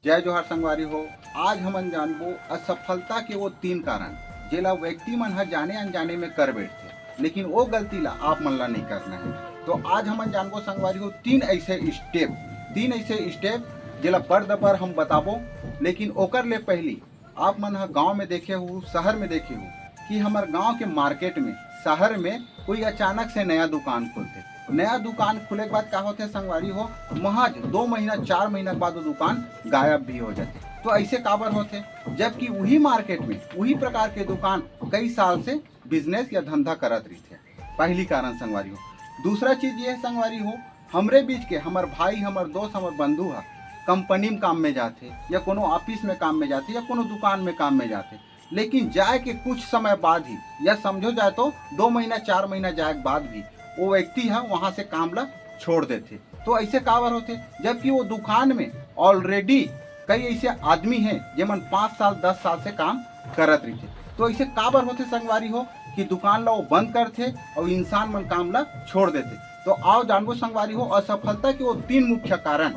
जय जोहार संगवारी हो। आज हमन जानबो असफलता के वो 3 कारण जेला व्यक्ति मन ह जाने अनजाने में कर बैठथे, लेकिन वो गलती ला आप मन ला नहीं करना है। तो आज हमन जानबो संगवारी हो 3 ऐसे स्टेप जेला बर दबर हम बताबो। लेकिन ओकर ले पहली आप मन ह गांव में देखे हो, शहर में देखे हो कि हमार गांव के मार्केट में, शहर में कोई अचानक से नया दुकान खुलते। नया दुकान खुले के बाद का होते संगवारी हो, महज 2 महीना 4 महीना के बाद वो दुकान गायब भी हो जाते। तो ऐसे काबर होते, जबकि वही मार्केट में वही प्रकार के दुकान कई साल से बिजनेस या धंधा करत रही। पहली कारण संगवारी हो। दूसरा चीज ये संगवारी हो, हमरे बीच के हमार भाई, हमार दोस्त, हमार बंधु है कंपनी में काम में जाते, या कोनो ऑफिस में काम में जाते, या कोनो दुकान में काम में जाते, लेकिन जाए के कुछ समय बाद ही, या समझो जाए तो 2 महीना 4 महीना जाए के बाद भी वो व्यक्ति है वहां से काम ला छोड़ देते। तो ऐसे काबर होते, जबकि वो दुकान में ऑलरेडी कई ऐसे आदमी हैं जेमन 5 साल 10 साल से काम करत रही। तो ऐसे काबर होते संगवारी हो कि दुकान ला वो बंद करते और इंसान मन काम ला छोड़ देते। तो आओ जानबो संगवारी हो असफलता के वो 3 मुख्य कारण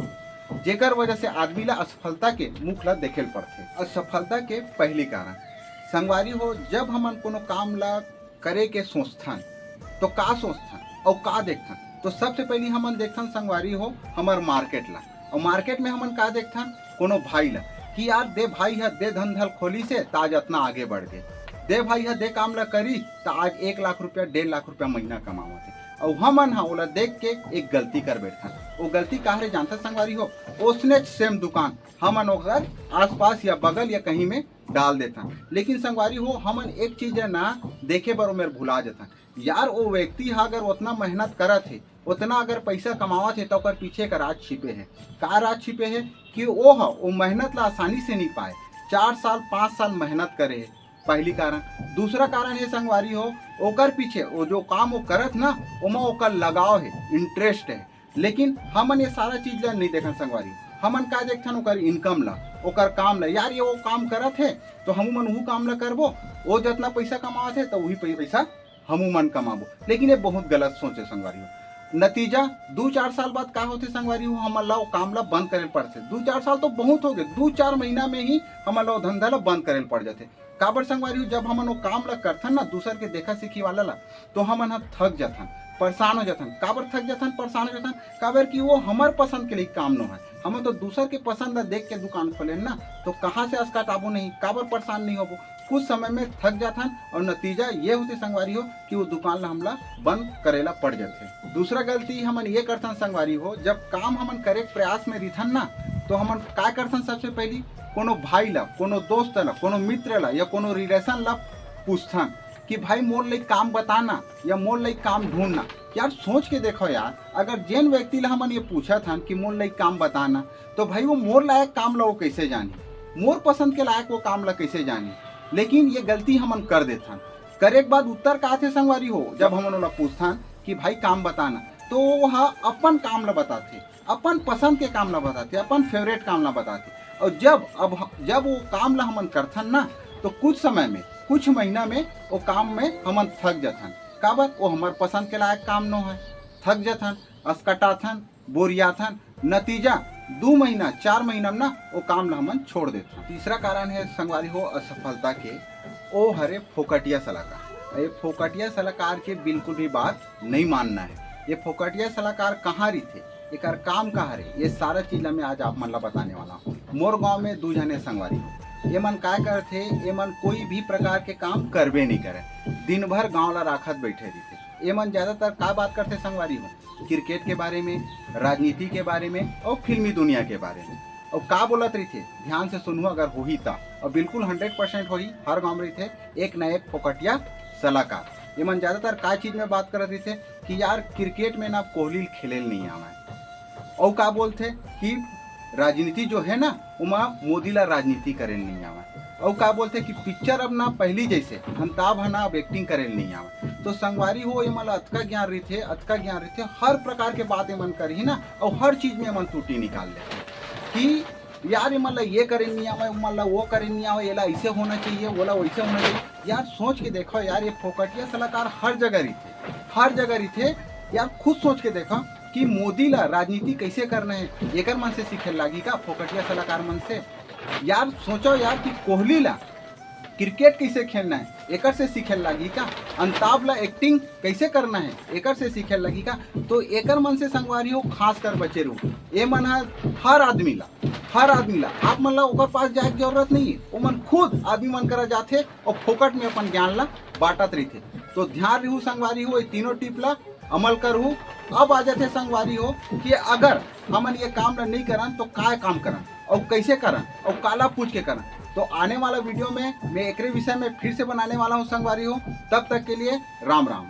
जेकर वजह से आदमी ला असफलता के मुख ला देखे पड़ते। असफलता के पहली कारण संगवारी हो, जब हमन कोनो काम ला करे के सोचथन तो का सोचथन और का देखथन। तो सबसे पहली हमन देखथन संगवारी हो हमार मार्केट ला, और मार्केट में हमन का देखथन कोनो भाई ला कि यार दे भाई है दे धंधल खोली से ताज इतना आगे बढ़ गए, दे भाई है दे काम ला करी तो आज 1 लाख रुपया 1.5 लाख रुपया महीना कमावत है। और हमन हा ओला देख के एक गलती कर बैठथन। वो गलती काहरे जानता संगवारी हो, उसने सेम दुकान हमन ओकर आसपास या बगल या कहीं में डाल देता। लेकिन संगवारी हो हमन एक चीज है ना देखे बर मेरे भुला जाता, यार वो व्यक्ति हा अगर उतना मेहनत करत है, उतना अगर पैसा कमावत है तो ओकर पीछे का राज छिपे है। का राज छिपे है कि वो मेहनत ला आसानी से नहीं पाए, 4 साल 5 साल मेहनत करे है, पहली कारण। दूसरा कारण है संगवारी हो, ओकर पीछे वो जो काम वो करत ना ओमा ओकर लगाव है, इंटरेस्ट है। लेकिन हमन ये सारा चीज ला नहीं देखन संगवारी, हमन का देखथन ओकर इनकम ला, ओकर काम ला। यार ये वो काम करत है तो हमू मन वही काम ला करबो, वो जितना पैसा कमावत है तो वही पैसा हमू मन कमाबो। लेकिन ये बहुत गलत सोच है संगवारी हो। नतीजा 2-4 साल बाद का होते संगवारी हो, हमन ला वो काम ला बंद करे पड़ते। 2-4 साल तो बहुत हो गए, 2-4 महीना में ही हमन ला वो धंधा ला बंद करे पड़ जाते। काबर संगवारी हो, जब हमन वो काम ला करथन ना दूसर के देखा सीखी वाला ला, तो हमन हा थक जाथन, परेशान हो जाथन। काबर थक जाथन, परेशान हो जाथन, काबर कि वो हमार पसंद के लिए काम न है। हम तो दूसर के पसंद ला देख के दुकान खोले ना, तो कहाँ से अस्काट आबो नहीं, काबर परेशान नहीं होबो, कुछ समय में थक जाथन। और नतीजा ये होते संगवारी हो कि वो दुकान ला हमला बंद करेला पड़ जाते। दूसरा गलती हमन ये करथन संगवारी हो, जब काम हमन करे प्रयास में रिथन ना, तो हमन का करथन सबसे पहली कोनो भाई ला, कोनो दोस्त ला, कोनो मित्र ला या कोनो रिलेशन ला पूछथन कि भाई मोर लिए काम बताना या मोर लिए काम ढूंढना। यार सोच के देखो यार, अगर जिन व्यक्ति ला हमन ये पूछा था कि मोर लिए काम बताना, तो भाई वो मोर लायक काम ला वो कैसे जानी, मोर पसंद के लायक वो काम ला कैसे जानी। लेकिन ये गलती हमन कर देथन। करे के बाद उत्तर का थे संगवारी हो, जब हमन ओला पूछथन कि भाई काम बताना, तो वह अपन काम ला बताते, अपन पसंद के काम ला बताते, अपन फेवरेट काम ला बताते। और जब वो काम ला हमन करथन ना, तो कुछ समय में, कुछ महीना में वो काम में हमन थक जाथन। काबर वो हमार पसंद के लायक काम न है, थक जाथन, अस्कटाथन, बोरियाथन। नतीजा 2 महीना 4 महीना में ना वो काम ला हमन छोड़ देथन। तीसरा कारण है संगवारी हो असफलता के, ओ हरे फोकटिया सलाहकार। ये फोकटिया सलाहकार के बिल्कुल भी बात नहीं मानना है। ये फोकटिया सलाहकार कहाँ रही, एक काम कहाँ रे, ये सारा चीज मैं आज आप मन ला बताने वाला हूँ। मोर गाँव में 2 जने संगवारी हो, ये मन क्या करते, ये मन कोई भी प्रकार के काम करबे नहीं करे, दिन भर गाँव ला राखत बैठे रहते। ये मन ज्यादातर का बात करते संगवारी हो, क्रिकेट के बारे में, राजनीति के बारे में और फिल्मी दुनिया के बारे में। और का बोलत रही थे, ध्यान से सुनू अगर हो ही था, और बिल्कुल 100% हो ही, हर गाँव में रही थे एक न एक फोकटिया सलाहकार। ये मन ज्यादातर का चीज में बात कर रहे थे कि यार क्रिकेट में ना कोहली खेले नहीं आवा, और का बोलते कि राजनीति जो है ना उमा मोदी ला राजनीति करे नहीं आवा, और का बोलते कि पिक्चर अब ना पहली जैसे अंताब है ना अब एक्टिंग करे नहीं आवा। तो संगवारी हो ये मन अतका ज्ञान रही थे, अतका ज्ञान रही थे, हर प्रकार के बात मन करी ना, और हर चीज में मन त्रुटि निकाल ले कि यार ये मतलब ये करे नहीं आवा, मतलब वो करे नहीं आवा, ये ला ऐसे होना चाहिए, बोला वैसे होना चाहिए। यार सोच के देखो यार, ये फोकटिया सलाहकार हर जगह रही थे, हर जगह रही थे। यार खुद सोच के देखो कि मोदी ला राजनीति कैसे करना है एकर मन से सीखे लागी का फोकटिया सलाहकार मन से। यार सोचो यार कि कोहली ला क्रिकेट कैसे खेलना है एकर से सीखे लागी का, अमिताभ ला एक्टिंग कैसे करना है एकर से सीखे लगी का। तो एकर मन से संगवारी हो खास कर बचे रहो, ए मन हर आदमी ला आप मन ला ओकर पास जाए की जरूरत नहीं है, वो मन खुद आदमी मन करा जाते और फोकट में अपन ज्ञान ला बांटत रहते। तो ध्यान रहू संगवारी हो, ये तीनों टिप ला अमल करूँ। अब आ जाते संगवारी हो कि अगर हमन ये काम ला नहीं करन तो काय काम करन और कैसे करन और काला पूछ के करन। तो आने वाला वीडियो में मैं एक विषय में फिर से बनाने वाला हूँ संगवारी हो। तब तक के लिए राम राम।